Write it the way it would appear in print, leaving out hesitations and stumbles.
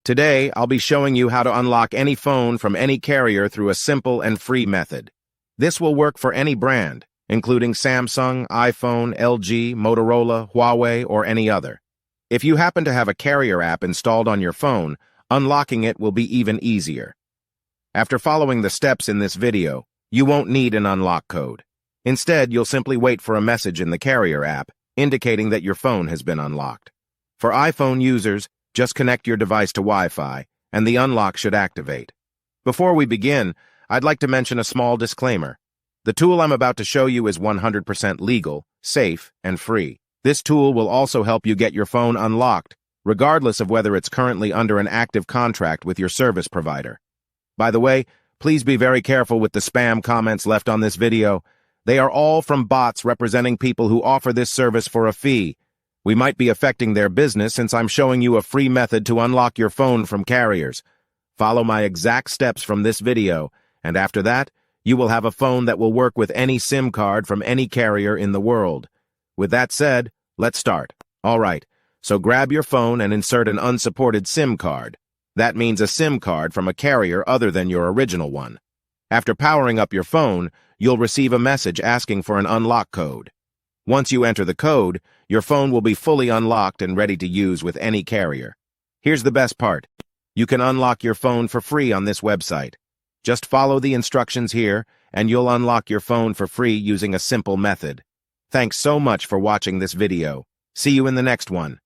Today, I'll be showing you how to unlock any phone from any carrier through a simple and free method. This will work for any brand, including Samsung, iPhone, LG, Motorola, Huawei, or any other. If you happen to have a carrier app installed on your phone, unlocking it will be even easier. After following the steps in this video, you won't need an unlock code. Instead, you'll simply wait for a message in the carrier app indicating that your phone has been unlocked. For iPhone users, just connect your device to Wi-Fi, and the unlock should activate. Before we begin, I'd like to mention a small disclaimer. The tool I'm about to show you is 100% legal, safe, and free. This tool will also help you get your phone unlocked, regardless of whether it's currently under an active contract with your service provider. By the way, please be very careful with the spam comments left on this video. They are all from bots representing people who offer this service for a fee. We might be affecting their business since I'm showing you a free method to unlock your phone from carriers. Follow my exact steps from this video, and after that, you will have a phone that will work with any SIM card from any carrier in the world. With that said, let's start. All right, so grab your phone and insert an unsupported SIM card. That means a SIM card from a carrier other than your original one. After powering up your phone, you'll receive a message asking for an unlock code. Once you enter the code, your phone will be fully unlocked and ready to use with any carrier. Here's the best part. You can unlock your phone for free on this website. Just follow the instructions here, and you'll unlock your phone for free using a simple method. Thanks so much for watching this video. See you in the next one.